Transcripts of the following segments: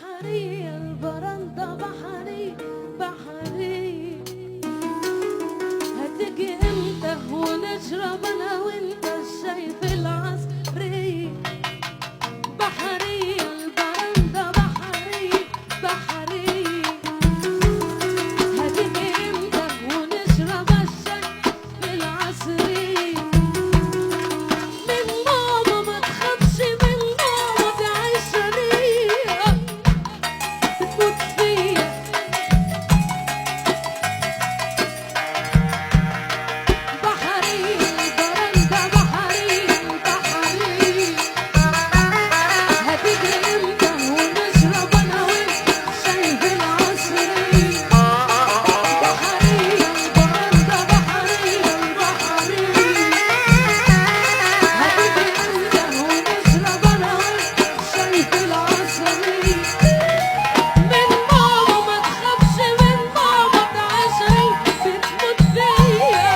بحرية البرندة بحري بحري. هتيجي امتى ونشرب انا وانت الشاي في العصري؟ بحرية البرندة بحري بحري. هتيجي امتى ونشرب الشاي في العصري؟ من ماما ما تخافش، من ماما دي عشرية بتموت فيا. بحرية البرندة بحري بحري. هتيجي امتى ونشرب انا وانت شاي في العصري؟ بحرية البرندة بحري بحري. هتيجي امتى ونشرب انا وانت شاي في العصري؟ من ماما ما تخافش، من ماما ده عشري بتموت فيا.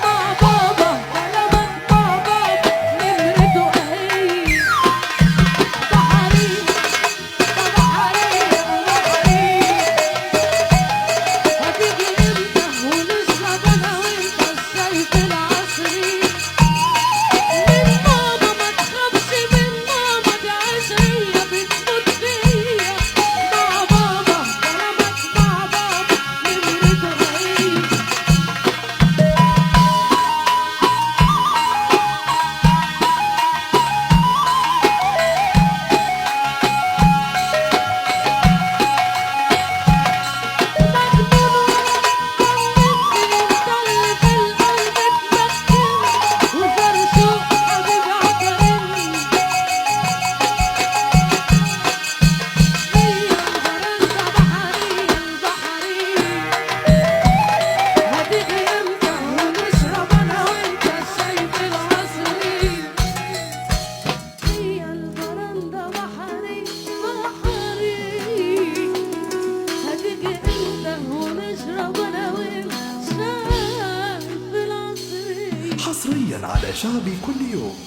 مع بابا كلامك مع بابا نمرته اهي. بحري ده بحري بحري. هتيجي امتى ونشرب انا وانت الشاي في العصري؟ من ماما ما تخافش، من ماما دي عشرية بتموت فيا. مع بابا كلامك مع بابا نمرته اهي. حصريا على شعبي كل يوم.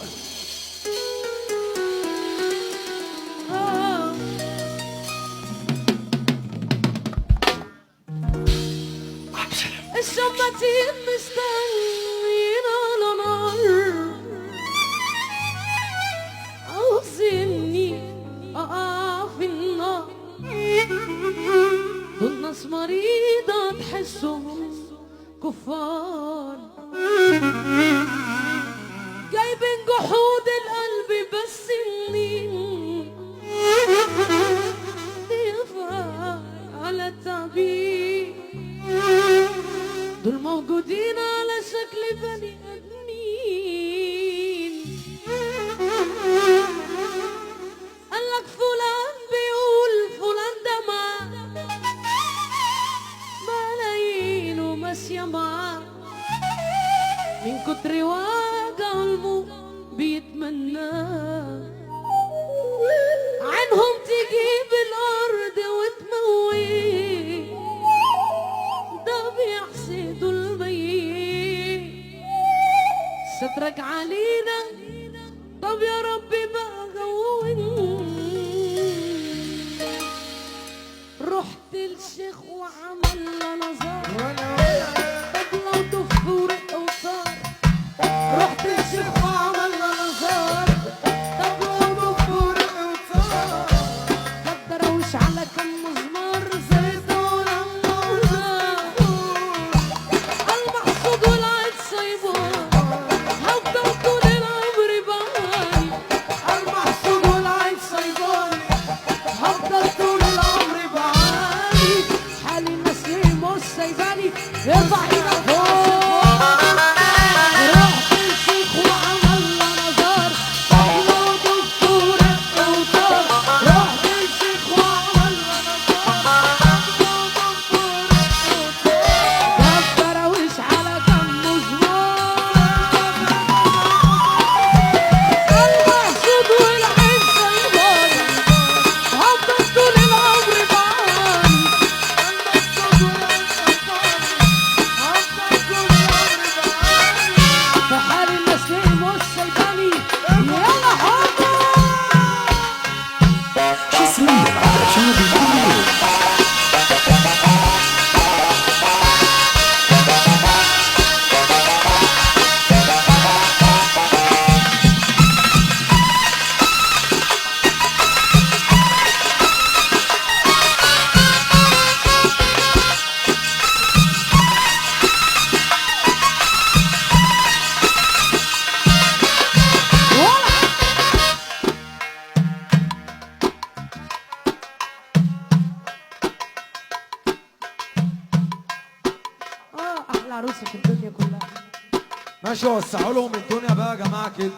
الشماتين مستنيين على نار، عاوزيني اقع في النار. دول ناس مريضة تحسهم كفار، جايبين جحود القلب بس منين يفعل على التعبير. دول موجودين على شكل بني ادمين. قالك فلان بيقول فلان ده ملايين وماشية معاه، من كتر وجع قلبه بيتمناه. عينهم تجيب الارض وتمويه، ده بيحسدوا الميت. سترك علينا طب يا ربي بقى جوّن. رحت الشيخ وعمل نظر، طب لو دفور اوصار. رحت الشيخ وعمل نظر، طب لو دفور اوصار. طب دروش على كم مزمار زيتون النار. المحسود والعيد سايبون، هفضل طول العمر بعاني. المحسود والعيد سايبون، هفضل طول العمر بعاني. حالي الناس ليه مش سايباني؟ ارفع ايدك فوق. رحت الشيخ وعمل نظر، طب لو دكتور اوتار. رحت الشيخ وعمل عروسه في الدنيا كلها. ماشي وسعوا لهم الدنيا بقى يا جماعه كده.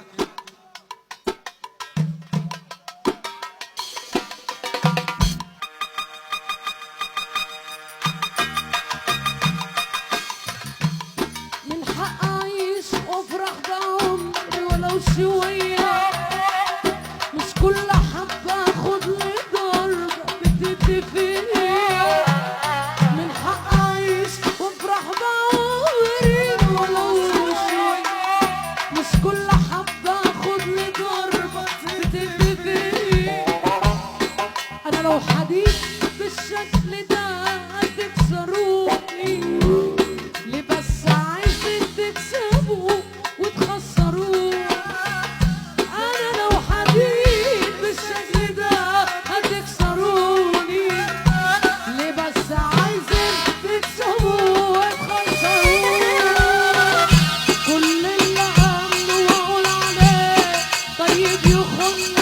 من حق اعيش وافرح بعمري ولو شويه، مش كل حبه اخد لي ضربه بتدي فيا. من حق اعيش وافرح بعمري ولو شويه، مش كل حبه اخد لي ضربه بتدي فيا. انا لو حديد بالشكل ده هتكسروني، ليه بس عايزين تكسبوا وتخسروا؟ انا لو حديد بالشكل ده هتكسروني، ليه بس عايزين تكسبوا وتخسروا؟ كل اللي عمله واقول عليه طيب يخوني،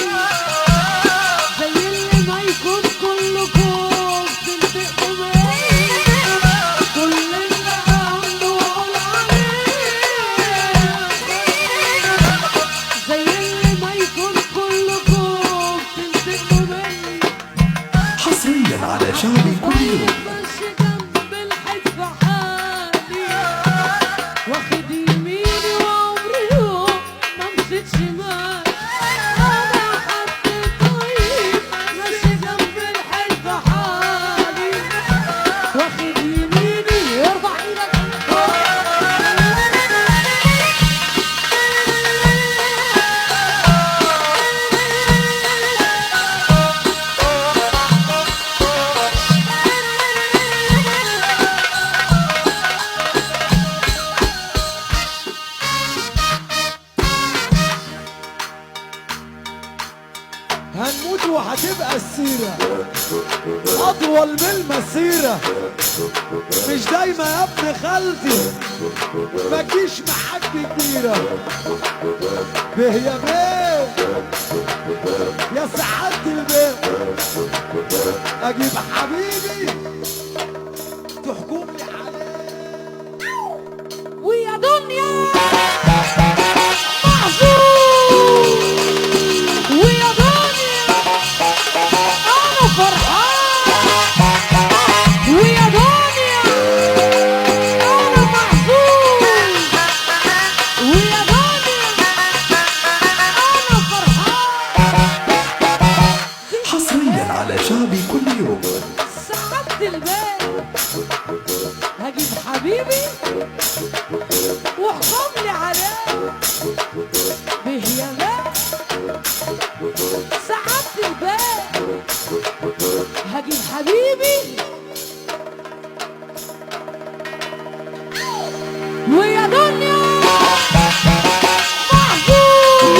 زي اللي ما يكون كلكم تنتقموا مني. كل اللي عمله واقول عليه زي اللي ما يكون كلكم تنتقموا مني. حصريا على شعبي كل يوم. ماشي جنب الحيط في حالي، واخد يميني وعمري يوم ما مشيت شمال. انا حد طيب ماشي جنب الحيط في حالي، واخد يميني. ارفع ايدك هنموت وهتبقى السيرة أطول من المسيرة. مش دايما يا ابن خالتي ما تجيش معاك كتيرة. به يا بيه يا سعادة البيه، أجيب حبيبي تحكم لي عليه. ويا دنيا محظوظ، ويا دنيا انا فرحان، ويا دنيا انا محظوظ، ويا دنيا انا فرحان. حصريا على شعبي كل يوم. سعادة البال هجيب حبيبي واحكم لي عليه. به يا بال سعادة البال هجيب حبيبي، ويا دنيا محظوظ،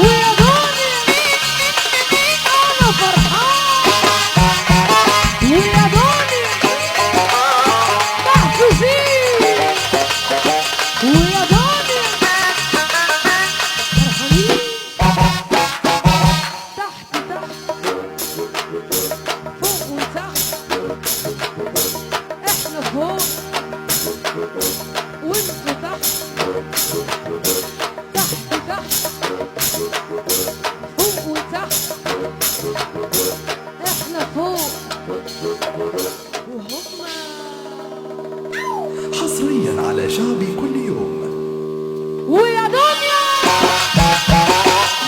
ويا دنيا انا فرحان، ويا دنيا محظوظين، ويا دنيا فرحانين. تحت تحت فوق وتحت، احنا فوق وانتوا تحت. تحت تحت فوق وتحت، احنا فوق وهم. حصريا على شعبي كل يوم. ويا دنيا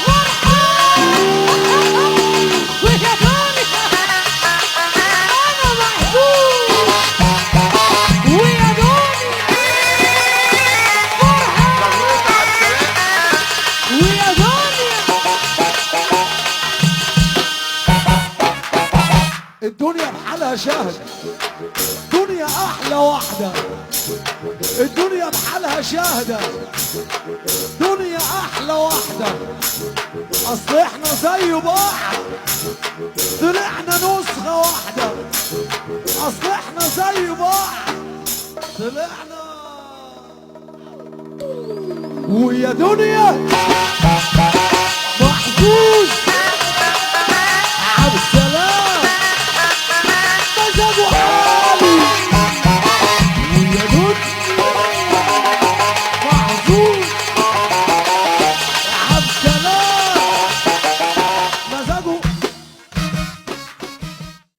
فرحان، ويا دنيا انا محظوظ، ويا دنيا فرحان، ويا دنيا. الدنيا بحالها شهد، دنيا احلى واحدة. الدنيا بحالها شاهدة، دنيا احلى واحدة. اصل احنا زي بعض، طلعنا نسخة واحدة. اصل احنا زي بعض، طلعنا. ويا دنيا محظوظ،